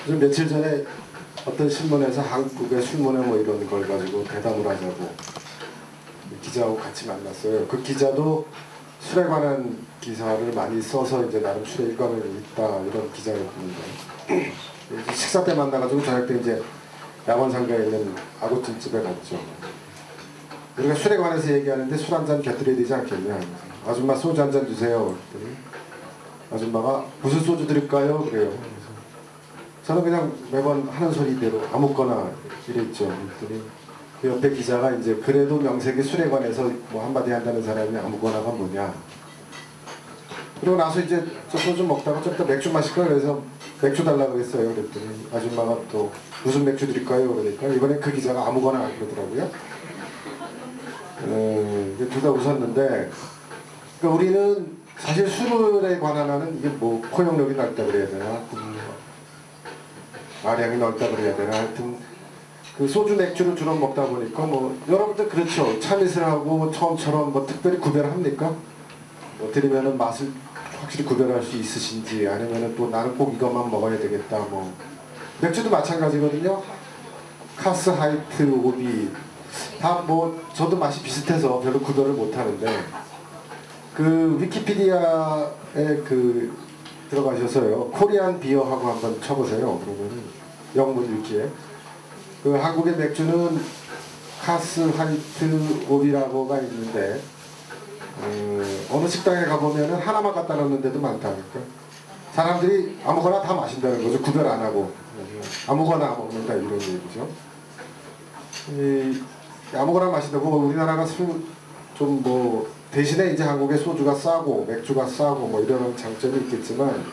좀 며칠 전에 어떤 신문에서 한국의 술문화 뭐 이런 걸 가지고 대담을 하자고 기자하고 같이 만났어요. 그 기자도 술에 관한 기사를 많이 써서 이제 나름 술에 일감이 있다 이런 기자였는데 식사 때 만나가지고 저녁 때 이제 양원상가에 있는 아구찜집에 갔죠. 우리가 술에 관해서 얘기하는데 술 한 잔 곁들여야 되지 않겠냐. 아줌마 소주 한 잔 주세요. 그랬더니 아줌마가 무슨 소주 드릴까요? 그래요. 저는 그냥 매번 하는 소리대로 아무거나 이랬죠. 그랬더니 그 옆에 기자가 이제 그래도 명색이 술에 관해서 뭐 한마디 한다는 사람이 아무거나가 뭐냐. 그리고 나서 이제 저 소주 먹다가 좀 더 맥주 마실까 그래서 맥주 달라고 했어요. 그랬더니 아줌마가 또 무슨 맥주 드릴까요? 그러니까 이번에 그 기자가 아무거나 그러더라고요. 둘 다 웃었는데 그러니까 우리는 사실 술에 관한 하는 이게 뭐 포용력이 넓다 그래야 되나 아량이 넓다 그래야 되나 하여튼 그 소주 맥주를 주로 먹다 보니까 뭐 여러분들 그렇죠. 참이슬하고 처음처럼 뭐 특별히 구별합니까? 뭐 드리면은 맛을 확실히 구별할 수 있으신지 아니면은 또 나는 꼭 이것만 먹어야 되겠다 뭐 맥주도 마찬가지거든요. 카스 하이트 오비 다 뭐 저도 맛이 비슷해서 별로 구별을 못 하는데 그 위키피디아에 그 들어가셔서요 코리안 비어하고 한번 쳐보세요. 그러면 영문 위키에 그 한국의 맥주는 카스 하이트 오비라고가 있는데 어느 식당에 가보면은 하나만 갖다 놓는데도 많다니까 사람들이 아무거나 다 마신다는 거죠. 구별 안 하고 아무거나 먹는다 이런 얘기죠. 아무거나 마신다고 우리나라가 술 좀 뭐 대신에 이제 한국의 소주가 싸고 맥주가 싸고 뭐 이런 장점이 있겠지만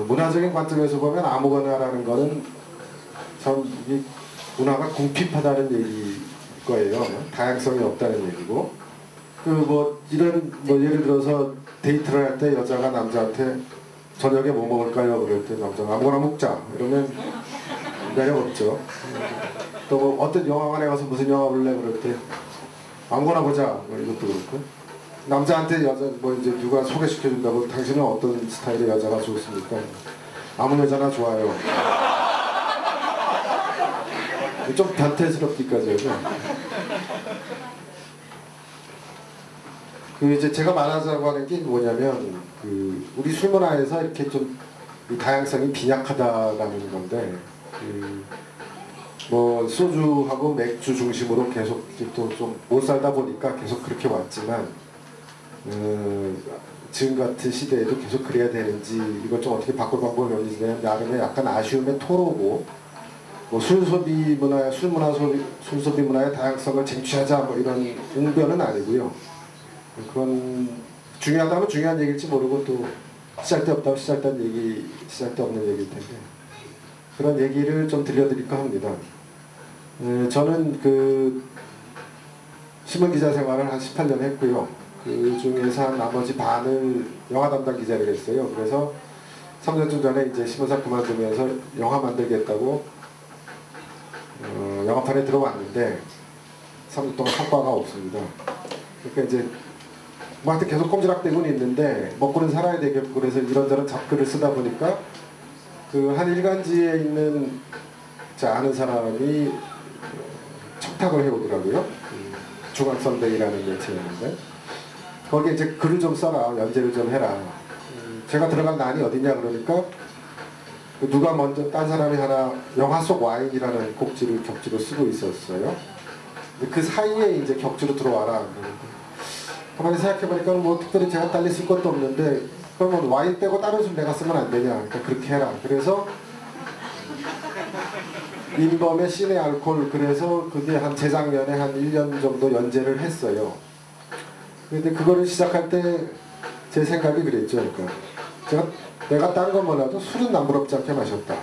문화적인 관점에서 보면 아무거나라는 거는 참 이 문화가 궁핍하다는 얘기일 거예요. 다양성이 없다는 얘기고 그 뭐 이런 뭐 예를 들어서 데이트를 할 때 여자가 남자한테 저녁에 뭐 먹을까요? 그럴 때 남자가 아무거나 먹자 이러면 매력 없죠. 또 뭐 어떤 영화관에 가서 무슨 영화 볼래? 그럴 때 아무거나 보자 뭐 이것도 그렇고 남자한테 여자 뭐 이제 누가 소개시켜준다고 당신은 어떤 스타일의 여자가 좋습니까? 아무 여자나 좋아요. 좀 변태스럽기까지 하죠. 그 이제 제가 말하자고 하는 게 뭐냐면 그 우리 술 문화에서 이렇게 좀 이 다양성이 빈약하다라는 건데 뭐 소주하고 맥주 중심으로 계속 또 좀 못 살다 보니까 계속 그렇게 왔지만 지금 같은 시대에도 계속 그래야 되는지 이걸 좀 어떻게 바꿀 방법이 없는지 나름의 약간 아쉬움의 토로고 뭐 술 소비 문화의 다양성을 쟁취하자 뭐 이런 웅변은 아니고요. 그건 중요하다면 중요한 얘기일지 모르고 또 시잘데없다면 시잘데없는 얘기일 텐데 그런 얘기를 좀 들려드릴까 합니다. 저는 그 신문기자 생활을 한 18년 했고요. 그 중에서 한 나머지 반을 영화 담당 기자를 했어요. 그래서 3년쯤 전에 이제 신문사 그만두면서 영화 만들겠다고 영화판에 들어왔는데 3년 동안 성과가 없습니다. 그러니까 이제 뭐 하여튼 계속 꼼지락대고는 있는데 먹고는 살아야 되겠고 그래서 이런저런 잡글을 쓰다 보니까 그 한 일간지에 있는 제 아는 사람이 청탁을 해오더라고요. 중앙선대이라는 매체였는데 거기에 이제 글을 좀 써라, 연재를 좀 해라. 제가 들어간 난이 어디냐 그러니까 누가 먼저 딴 사람이 하나 영화 속 와인이라는 곡지를 격지로 쓰고 있었어요. 그 사이에 이제 격지로 들어와라. 가만히 생각해보니까 뭐 특별히 제가 딸리 쓸 것도 없는데 그러면 와인 빼고 다른 술 내가 쓰면 안 되냐. 그러니까 그렇게 해라. 그래서 인범의 시내 알콜 그래서 그게 한 재작년에 한 1년 정도 연재를 했어요. 근데 그거를 시작할 때 제 생각이 그랬죠. 그러니까 내가 딴 건 몰라도 술은 남부럽지 않게 마셨다.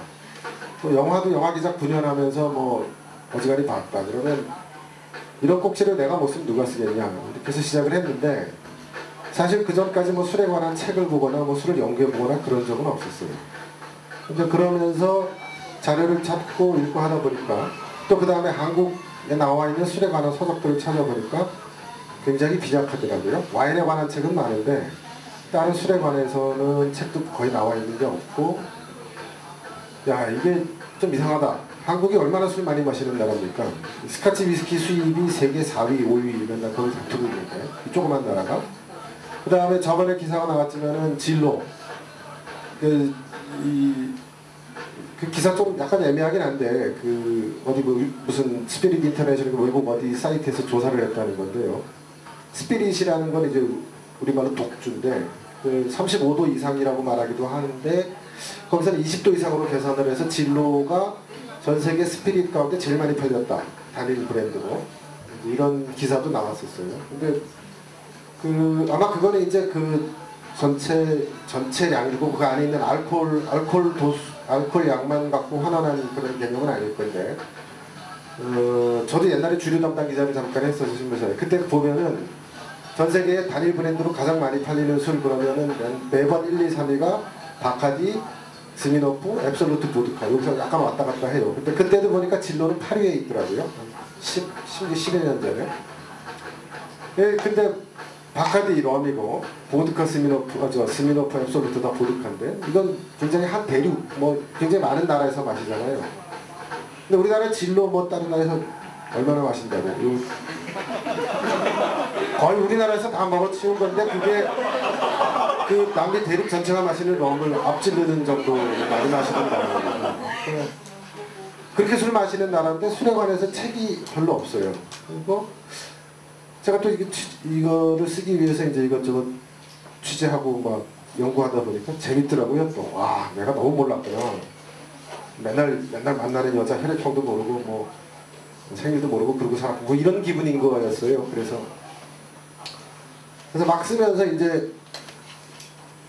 또 영화도 영화기자 9년 하면서 뭐 어지간히 봤다. 그러면 이런 꼭지를 내가 못 쓰면 누가 쓰겠냐. 이렇게 해서 시작을 했는데 사실 그 전까지 뭐 술에 관한 책을 보거나 뭐 술을 연구해보거나 그런 적은 없었어요. 근데 그러면서 자료를 찾고 읽고 하다 보니까 또 그 다음에 한국에 나와 있는 술에 관한 서적들을 찾아보니까 굉장히 빈약하더라고요. 와인에 관한 책은 많은데 다른 술에 관해서는 책도 거의 나와 있는 게 없고 야 이게 좀 이상하다. 한국이 얼마나 술 많이 마시는 나라입니까? 스카치 위스키 수입이 세계 4위, 5위 맨날 거기 다투고 있는데 이 조그만 나라가. 그 다음에 저번에 기사가 나왔지만은 진로 그 기사 좀 약간 애매하긴 한데 그 어디 뭐 무슨 스피릿 인터내셔널 외국 어디 사이트에서 조사를 했다는 건데요. 스피릿이라는 건 이제 우리말로 독주인데 그 35도 이상이라고 말하기도 하는데 거기서는 20도 이상으로 계산을 해서 진로가 전 세계 스피릿 가운데 제일 많이 팔렸다. 단일 브랜드로. 이런 기사도 나왔었어요. 근데 그 아마 그거는 이제 그 전체량이고 그 안에 있는 알코올 양만 갖고 환원한 그런 개념은 아닐 건데 저도 옛날에 주류 담당 기자를 잠깐 했어서 신문사에 그때 보면은 전 세계의 단일 브랜드로 가장 많이 팔리는 술 그러면은 매번 1, 2, 3위가 바카디, 스미노프, 앱솔루트 보드카 여기서 약간 왔다 갔다 해요. 근데 그때도 보니까 진로는 8위에 있더라고요. 12년 전에. 예, 근데 바카디 럼이고 보드카 스미노프 앱솔루트 다 보드카인데 이건 굉장히 한 대륙 뭐 굉장히 많은 나라에서 마시잖아요. 근데 우리나라 진로 뭐 다른 나라에서 얼마나 마신다고 거의 우리나라에서 다 먹어치운 건데 그게 그 남미 대륙 전체가 마시는 럼을 앞지르는 정도 많이 마시는 나라거든요. 그렇게 술 마시는 나라인데 술에 관해서 책이 별로 없어요. 그리고 제가 또 이거를 쓰기 위해서 이제 이것저것 취재하고 막 연구하다 보니까 재밌더라고요. 또 와 내가 너무 몰랐구나. 맨날 만나는 여자 혈액형도 모르고 뭐 생일도 모르고 그러고 살았고 뭐 이런 기분인 거였어요. 그래서 막 쓰면서 이제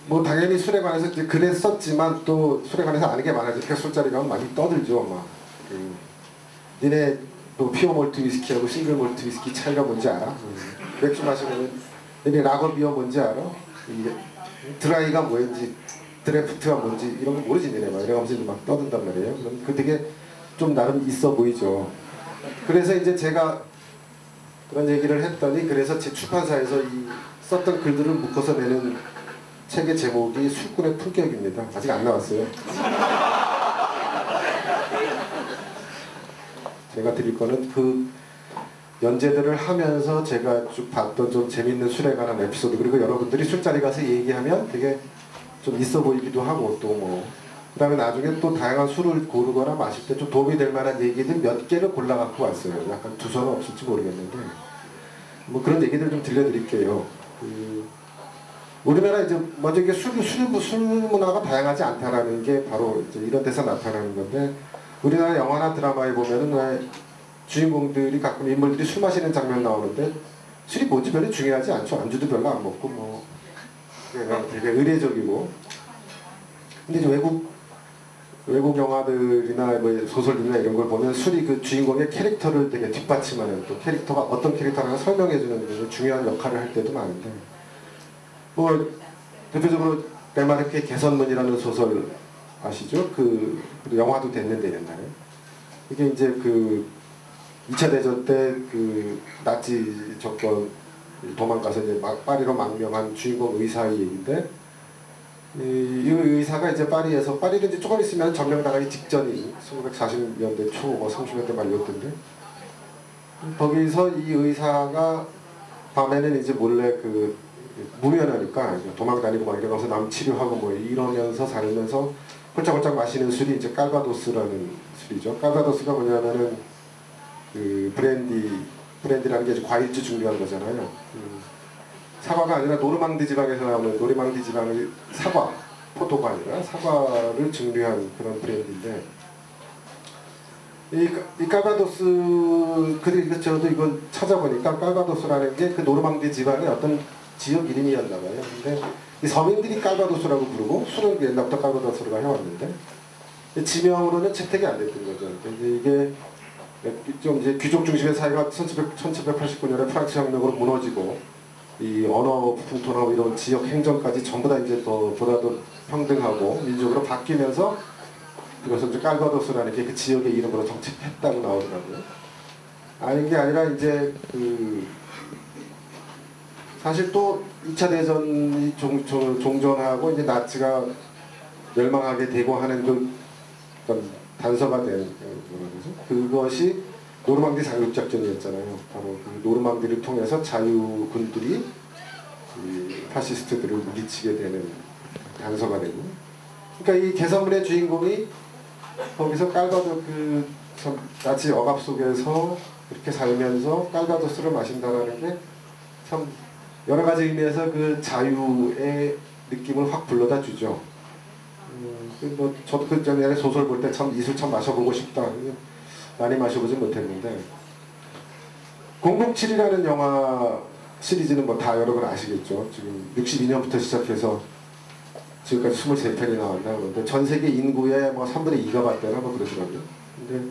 뭐 당연히 술에 관해서 이제 그랬었지만 또 술에 관해서 아는 게 많아지니까 술자리 가면 많이 떠들죠. 막 니네 또 피어 몰트 위스키하고 싱글 몰트 위스키 차이가 뭔지 알아? 맥주 마시면 니네 라거 비어 뭔지 알아? 이게 드라이가 뭐인지 드래프트가 뭔지 이런 거 모르지 니네 막 이러면서 막 떠든단 말이에요. 그럼 그 되게 좀 나름 있어 보이죠. 그래서 이제 제가 그런 얘기를 했더니 그래서 제 출판사에서 이 썼던 글들을 묶어서 내는 책의 제목이 술꾼의 품격입니다. 아직 안 나왔어요. 제가 드릴 거는 그 연재들을 하면서 제가 쭉 봤던 좀 재밌는 술에 관한 에피소드 그리고 여러분들이 술자리 가서 얘기하면 되게 좀 있어 보이기도 하고 또 뭐 그 다음에 나중에 또 다양한 술을 고르거나 마실 때 좀 도움이 될 만한 얘기들 몇 개를 골라 갖고 왔어요. 약간 두서는 없을지 모르겠는데 뭐 그런 얘기들 좀 들려드릴게요. 우리나라 이제 먼저 이게 술 문화가 다양하지 않다라는 게 바로 이제 이런 데서 나타나는 건데 우리나라 영화나 드라마에 보면은 왜 주인공들이 가끔 인물들이 술 마시는 장면 나오는데 술이 뭔지 별로 중요하지 않죠. 안주도 별로 안 먹고 뭐 되게 의례적이고 근데 이제 외국 영화들이나 뭐 소설이나 이런 걸 보면 술이 그 주인공의 캐릭터를 되게 뒷받침하는 또 캐릭터가 어떤 캐릭터라고 설명해주는 중요한 역할을 할 때도 많은데 뭐 대표적으로 벨마르크의 개선문이라는 소설 아시죠? 그 영화도 됐는데 옛날에 이게 이제 그 2차 대전 때 그 나치 정권 도망가서 이제 파리로 망명한 주인공 의사의 얘기인데 이 의사가 이제 파리에서 파리를 이제 조금 있으면 점령당하기 직전인 1940년대 초, 뭐 30년대 말이었던데 거기서 이 의사가 밤에는 이제 몰래 그 무면허니까 도망다니고 막 이러면서 남 치료하고 뭐 이러면서 살면서 홀짝홀짝 마시는 술이 이제 깔바도스라는 술이죠. 깔바도스가 뭐냐면은 그 브랜디라는 게 과일주 중요한 거잖아요. 사과가 아니라 노르망디 지방에서 나오는 노르망디 지방의 사과, 포도가 아니라 사과를 증류한 그런 브랜디인데 이 깔바도스 그리고 저도 이걸 찾아보니까 깔바도스라는 게 그 노르망디 지방의 어떤 지역 이름이었나 봐요. 근데 이 서민들이 깔바도스라고 부르고 술은 옛날부터 깔바도스라고 해왔는데 지명으로는 채택이 안 됐던 거죠. 근데 이게 좀 이제 귀족 중심의 사회가 1789년에 프랑스 혁명으로 무너지고 이 언어 풍토나 이런 지역 행정까지 전부 다 이제 보다 더 평등하고 민족으로 바뀌면서 그래서 이제 깔바도스라는 게 그 지역의 이름으로 정착했다고 나오더라고요. 아닌 게 아니라 이제 그 사실 또 2차 대전이 종전하고 이제 나치가 멸망하게 되고 하는 어떤 단서가 된 뭐라 그러죠? 그것이 노르망디 상륙작전이었잖아요. 바로 그 노르망디를 통해서 자유군들이 이 파시스트들을 물리치게 되는 단서가 되고, 그러니까 이 개선문의 주인공이 거기서 깔바도 나치 억압 속에서 그렇게 살면서 깔바도스를 마신다는 게 참 여러 가지 의미에서 그 자유의 느낌을 확 불러다 주죠. 뭐 저도 그 전에 소설 볼 때 참 이술 참 마셔보고 싶다. 많이 마셔보지 못했는데 007이라는 영화 시리즈는 뭐 다 여러분 아시겠죠. 지금 62년부터 시작해서 지금까지 23편이 나왔나 그런데 전 세계 인구의 뭐 3분의 2가 봤대나 뭐 그러더라고요. 근데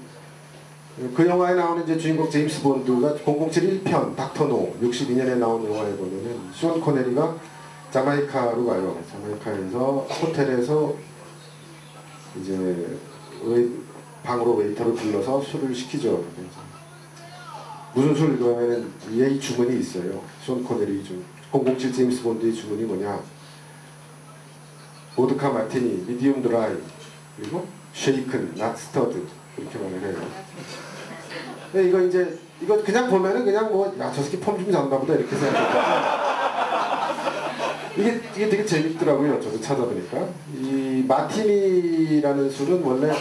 그 영화에 나오는 이제 주인공 제임스 본드가 007 1편 닥터 노 62년에 나온 영화에 보면은 션 코네리가 자마이카로 가요. 자마이카에서 호텔에서 이제 방으로 웨이터를 불러서 술을 시키죠. 무슨 술 그러면은 이 주문이 있어요. 션 코네리 007 제임스 본드의 주문이 뭐냐? 보드카 마티니, 미디움 드라이, 그리고 쉐이큰, 낫 스터드 그렇게 말을 해요. 이거 그냥 보면은 그냥 뭐 야 저 새끼 펌 좀 잡나 보다 이렇게 생각해요. 이게 되게 재밌더라고요. 저도 찾아보니까 이 마티니라는 술은 원래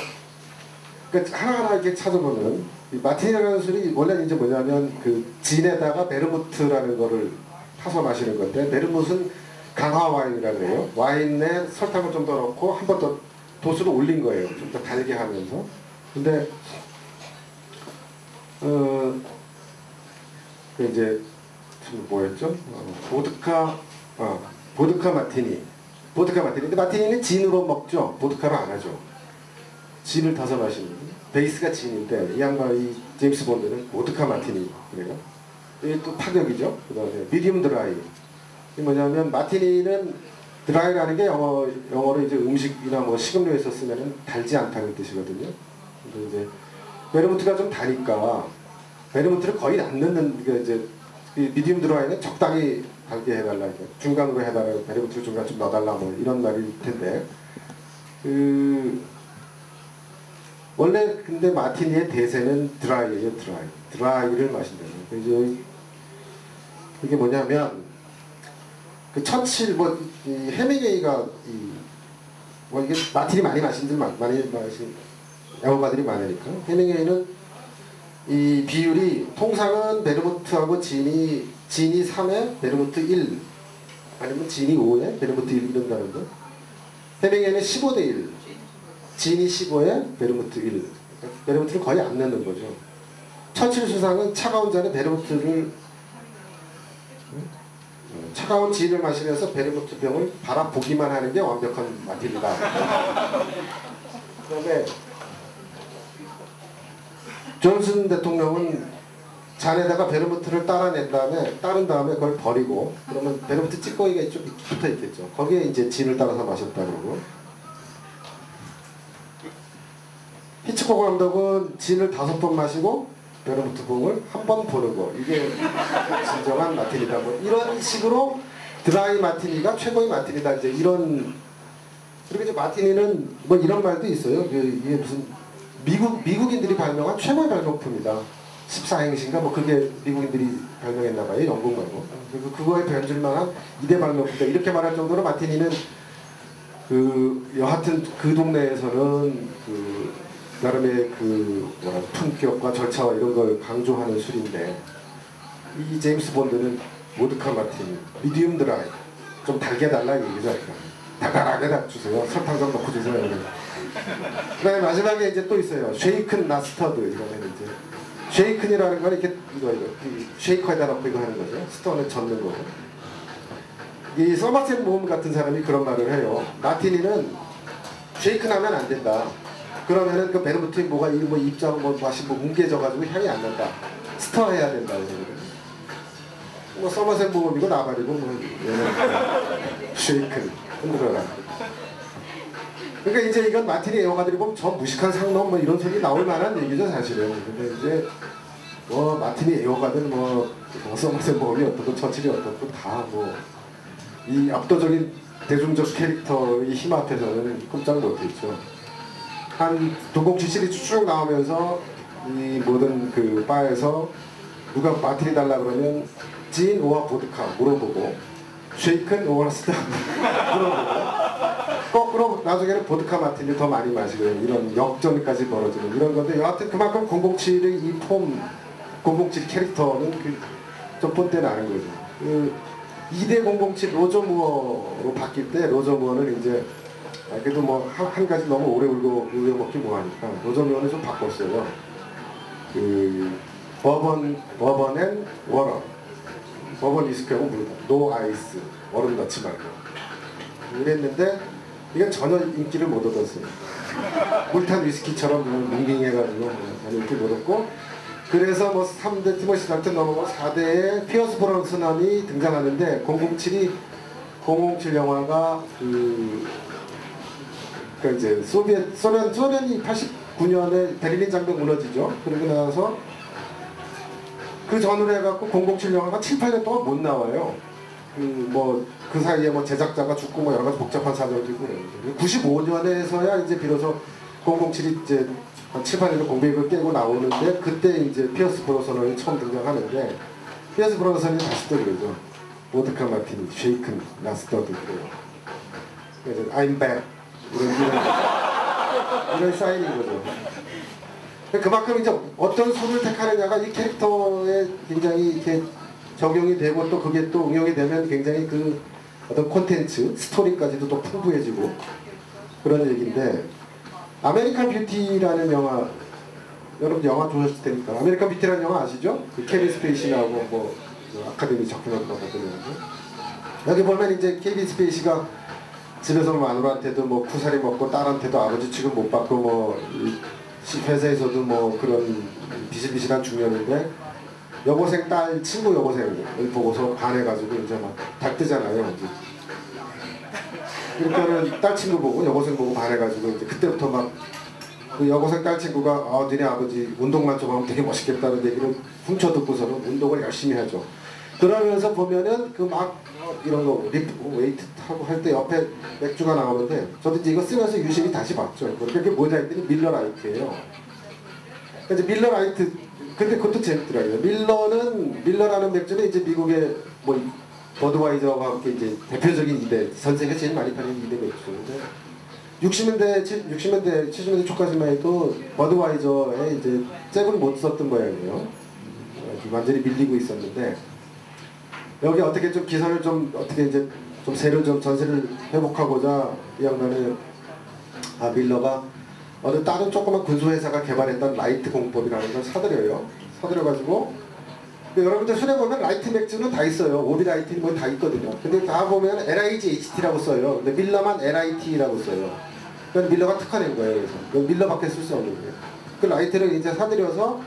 그러니까 하나하나 이렇게 찾아보면 이 마티니라는 술이 원래 이제 뭐냐면 그 진에다가 베르무트라는 거를 타서 마시는 건데 베르무트는 강화 와인이라고 해요. 와인에 설탕을 좀 더 넣고 한 번 더 도수를 올린 거예요. 좀 더 달게 하면서. 근데 그 이제 뭐였죠? 보드카 마티니. 근데 마티니는 진으로 먹죠. 보드카로 안 하죠. 진을 타서 마시는. 베이스가 진인데 이 양반 이 제임스 본드는 보드카 마티니 그래요. 이게 또 파격이죠. 그다음에 미디움 드라이. 이게 뭐냐면 마티니는 드라이라는 게 영어로 이제 음식이나 뭐 식음료에서 쓰면은 달지 않다는 뜻이거든요. 근데 이제 베르무트가 좀 다니까 베르무트를 거의 안 넣는 게 이제 미디움 드라이는 적당히 달게 해달라, 중간으로 해달라, 베르무트를 중간 좀 넣어달라 뭐 이런 말일 텐데 원래 근데 마티니의 대세는 드라이예요. 드라이를 마신다는 거예요. 이게 뭐냐면 그 처칠 이 해밍웨이가 이게 마티니 많이 마신 야구가들이 많으니까 해밍웨이는 이 비율이 통상은 베르무트하고 진이 3에 베르무트 1 아니면 진이 5에 베르무트 1 이런다는 거. 해밍웨이는 15대 1 진이 15에 베르무트 1 베르무트를 거의 안 넣는 거죠. 처칠 수상은 차가운 잔에 차가운 진을 마시면서 베르무트 병을 바라보기만 하는 게 완벽한 마티니다. 그다음에 존슨 대통령은 잔에다가 베르무트를 따른 다음에 그걸 버리고 그러면 베르무트 찌꺼기가 좀 붙어 있겠죠. 거기에 이제 진을 따라서 마셨다고. 히치콕 감독은 진을 5번 마시고 베르무트 봉을 한 번 보는 거. 이게 진정한 마티니다. 뭐 이런 식으로 드라이 마티니가 최고의 마티니다. 이제 이런. 그리고 이제 마티니는 뭐 이런 말도 있어요. 이게 무슨 미국인들이 발명한 최고의 발명품이다. 14행시인가 뭐 그게 미국인들이 발명했나봐요. 영국 말고. 그리고 그거에 변질만한 2대 발명품이다. 이렇게 말할 정도로 마티니는 여하튼 그 동네에서는 나름의 품격과 절차와 이런 걸 강조하는 술인데 이 제임스 본드는 보드카 마티니, 미디움 드라이 좀 달게 달라 얘기죠. 달달하게 다 주세요. 설탕 좀 넣고 주세요. 그 다음에 마지막에 이제 또 있어요. 쉐이큰 나스터드. 이거는 이제 쉐이큰이라는 건 이렇게 이거 쉐이커에다 넣고 이거 하는 거죠. 스톤을 젓는 거고. 이 서머셋 모험 같은 사람이 그런 말을 해요. 마티니는 쉐이큰 하면 안 된다. 그러면은 그 베르무트에 뭐가 입자고 맛이 뭉개져가지고 향이 안 난다. 스터해야 된다. 뭐 서머셋 모험이고 나발이고 쉐이큰 흔들어라. 그러니까 이제 이건 마티니 애호가들이 보면 저 무식한 상놈 뭐 이런 소리 나올 만한 얘기죠 사실은. 근데 이제 뭐 마티니 애호가들 서머셋 모험이 어떻고 처칠이 어떻고 다 이 압도적인 대중적 캐릭터의 힘 앞에서는 꼼짝 못했죠. 한 도곡지 시리즈 쭉 나오면서 이 모든 그 바에서 누가 마티니 달라 그러면 진 오와 보드카 물어보고 쉐이큰 오와 스타 물어보고 거꾸로 나중에는 보드카 마티니를 더 많이 마시고 이런 역전까지 벌어지는 이런 건데 여하튼 그만큼 007의 이 폼 007 캐릭터는 좀 뽐때 나는 거죠. 그 2대 007 로저 무어로 바뀔 때 로저 무어는 이제 그래도 뭐 한 가지 너무 오래 울려먹기 뭐하니까 로저 무어는 좀 바꿨어요. 그 버번 앤 워런 버번 위스키하고 물 노 아이스 얼음 넣지 말고 이랬는데 이건 전혀 인기를 못 얻었어요. 물탄 위스키처럼 밍밍해가지고 전혀 인기 못 얻고 그래서 뭐 3대 티모시 달튼 넘어가고 4대에 피어스 브로스넌이 등장하는데 007 영화가 그러니까 이제 소련이 89년에 베를린 장벽 무너지죠. 그러고 나서 그 전후로 해갖고 007 영화가 7, 8년 동안 못 나와요. 그 사이에 뭐 제작자가 죽고 뭐 여러 가지 복잡한 사정도 있고 그러는데 95년에서야 이제 비로소 007이 이제 한 7, 8년에 공백을 깨고 나오는데 그때 이제 피어스 브로스넌이 처음 등장하는데 피어스 브로스넌이 다시 또 그러죠. 보드카 마티니, 쉐이큰, 나스터드 그래요. 그래서 I'm back 이런 사인인 거죠. 그만큼 이제 어떤 술을 택하느냐가 이 캐릭터에 굉장히 이렇게 적용이 되고 또 그게 또 응용이 되면 굉장히 그 어떤 콘텐츠, 스토리까지도 또 풍부해지고 그런 얘기인데 아메리칸 뷰티라는 영화 여러분 영화 좋아하실 테니까 아메리칸 뷰티라는 영화 아시죠? 그 케빈 스페이시하고 뭐 아카데미 작품을 받았던 영화죠. 여기 보면 이제 케빈 스페이시가 집에서 마누라한테도 뭐 쿠사리 먹고 딸한테도 아버지 취급 못 받고 뭐 회사에서도 뭐 그런 비실비실한 중년인데 여고생 딸 친구 여고생을 보고서 반해가지고 이제 막 닥뜨잖아요. 그러니까는 딸 친구 보고 여고생 보고 반해가지고 이제 그때부터 막 그 여고생 딸 친구가 니네 아버지 운동만 좀 하면 되게 멋있겠다는 얘기를 훔쳐 듣고서는 운동을 열심히 하죠. 그러면서 보면은 그 막 이런 거 리프트 웨이트 하고 할 때 옆에 맥주가 나오는데 저도 이제 이거 쓰면서 유심히 다시 봤죠. 그게 뭐냐 했더니 밀러 라이트예요. 이제 밀러 라이트 근데 그것도 재밌더라고요. 밀러라는 맥주는 이제 미국의 뭐 버드와이저와 함께 이제 대표적인 2대 전 세계 제일 많이 팔리는 2대 맥주인데 60년대 70년대 초까지만 해도 버드와이저에 이제 잽을 못 썼던 모양이에요. 완전히 밀리고 있었는데 여기 어떻게 좀 기선을 좀 어떻게 이제 좀 새로 좀 전세를 회복하고자 이 양반은 밀러가 어느 다른 조그만 군소회사가 개발했던 라이트 공법이라는 걸 사들여가지고 여러분들 술에 보면 라이트 맥주는 다 있어요. 오비 라이트 뭐 다 있거든요. 근데 다 보면 LIGHT라고 써요. 근데 밀러만 LIT라고 써요. 그건 밀러가 특화된 거예요. 그래서 밀러밖에 쓸 수 없는 거예요. 그 라이트를 이제 사들여서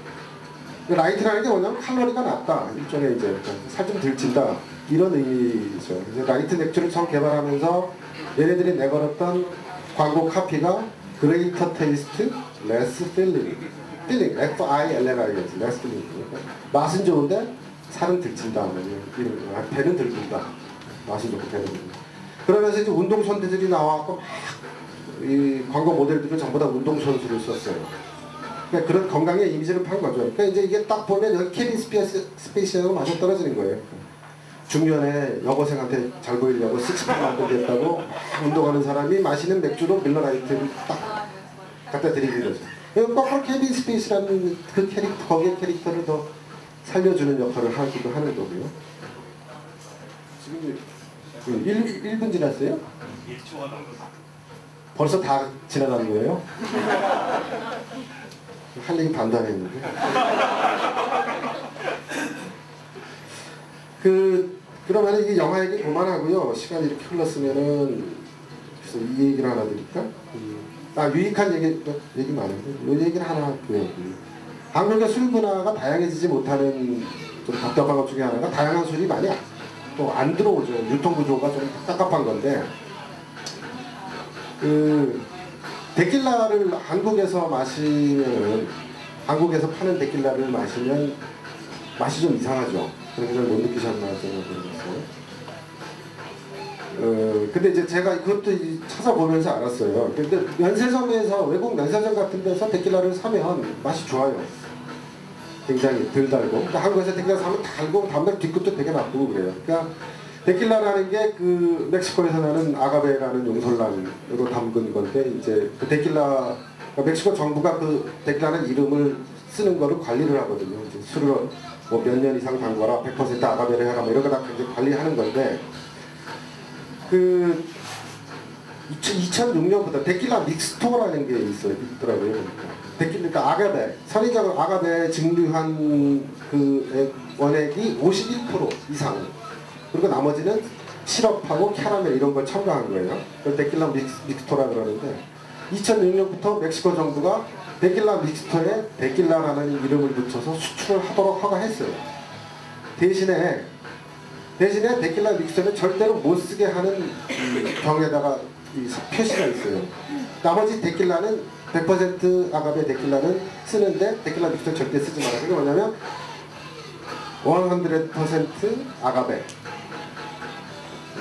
라이트라는 게 뭐냐면 칼로리가 낮다. 일종의 이제 살 좀 덜 찐다. 이런 의미죠. 이제 라이트 맥주를 처음 개발하면서 얘네들이 내걸었던 광고 카피가 Greater Taste, Less Filling. Filling, F-I-L-L-I-N-G, Less Filling. 맛은 좋은데 살은 덜 찐다. 배는 덜 든다. 맛은 좋고 배는 든다. 그러면서 이제 운동선수들이 나와서 이 광고 모델들은 전부 다 운동선수를 썼어요. 그러니까 그런 건강의 이미지를 판 거죠. 그러니까 이제 이게 딱 보면 여기 케빈 스페이시하고 맞아 떨어지는 거예요. 중년에 여고생한테 잘 보이려고 식스팩 만들겠다고 운동하는 사람이 마시는 맥주로 밀러라이트를 딱 갖다 드리는 거죠. 거꾸로 케빈 스페이시라는 그 캐릭터, 거기의 캐릭터를 더 살려주는 역할을 하기도 하는 거고요. 지금 1분 지났어요? 1초가 넘었어요. 벌써 다 지나가는 거예요? 할 얘기 반도 안 했는데. 그러면 이게 영화 얘기 그만하고요. 시간이 이렇게 흘렀으면은 그래서 이 얘기를 하나 드릴까? 유익한 얘기 많은데 이 얘기를 하나 할게요. 한국의 술 문화가 다양해지지 못하는 좀 답답한 것 중에 하나가 다양한 술이 많이 또 안 들어오죠. 유통 구조가 좀 깝깝한 건데 데킬라를 한국에서 마시면 한국에서 파는 데킬라를 마시면 맛이 좀 이상하죠. 그렇게 잘 못 느끼셨나 생각해봤어요. 근데 이제 제가 그것도 찾아보면서 알았어요. 근데 면세점에서, 외국 면세점 같은 데서 데킬라를 사면 맛이 좋아요. 굉장히 덜 달고. 그러니까 한국에서 데킬라 사면 달고 다음날 뒤끝도 되게 나쁘고 그래요. 그러니까 데킬라라는 게 그 멕시코에서 나는 아가베라는 용솔란으로 담근 건데, 이제 그 데킬라, 그러니까 멕시코 정부가 그 데킬라는 이름을 쓰는 거를 관리를 하거든요. 이제 술을 뭐 몇 년 이상 담거라, 100% 아가베를 해라, 뭐 이런 거 다 관리하는 건데, 그 2006년부터 데킬라 믹스토라는 게 있더라고요. 그러니까 아가베, 선인장은 아가베 증류한 그 원액이 51% 이상, 그리고 나머지는 시럽하고 캐러멜 이런 걸 첨가한 거예요. 그걸 데킬라 믹스토라 그러는데, 2006년부터 멕시코 정부가 데킬라 믹스토에 데킬라라는 이름을 붙여서 수출을 하도록 허가했어요. 대신에 데킬라 믹스토는 절대로 못 쓰게 하는 병에다가 이 표시가 있어요. 나머지 데킬라는 100% 아가베 데킬라는 쓰는데 데킬라 믹스토 절대 쓰지 마라. 그게 뭐냐면 100% 아가베,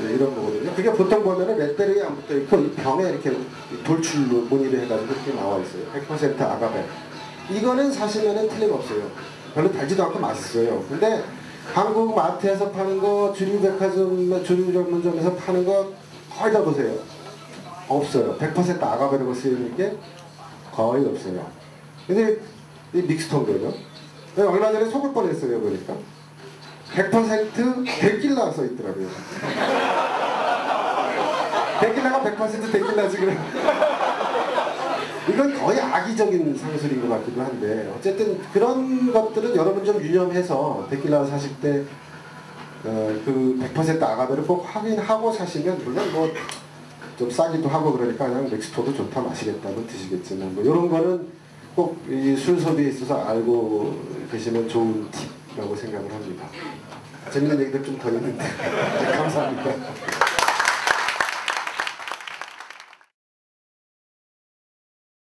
이런 거거든요. 그게 보통 보면은 레벨이 안 붙어 있고 이 병에 이렇게 돌출로 무늬를 해가지고 이렇게 나와 있어요. 100% 아가베. 이거는 사시면은 틀림없어요. 별로 달지도 않고 맛있어요. 근데 한국 마트에서 파는 거, 주류 전문점에서 파는 거 거의 다 보세요. 없어요. 100% 아가베라고 쓰이는 게 거의 없어요. 근데 이 믹스토인 거죠. 얼마 전에 속을 뻔했어요. 보니까 100% 데킬라 써 있더라고요. 데킬라가 100% 데킬라지 그래. 이건 거의 악의적인 상술인 것 같기도 한데, 어쨌든 그런 것들은 여러분 좀 유념해서 데킬라 사실 때 그 100% 아가베를 꼭 확인하고 사시면, 물론 뭐 좀 싸기도 하고 그러니까 그냥 멕시코도 좋다 마시겠다면 드시겠지만, 뭐 이런 거는 꼭 이 술 소비에 있어서 알고 계시면 좋은 팁이라고 생각을 합니다. 재밌는 얘기들 좀 더 있는데 감사합니다.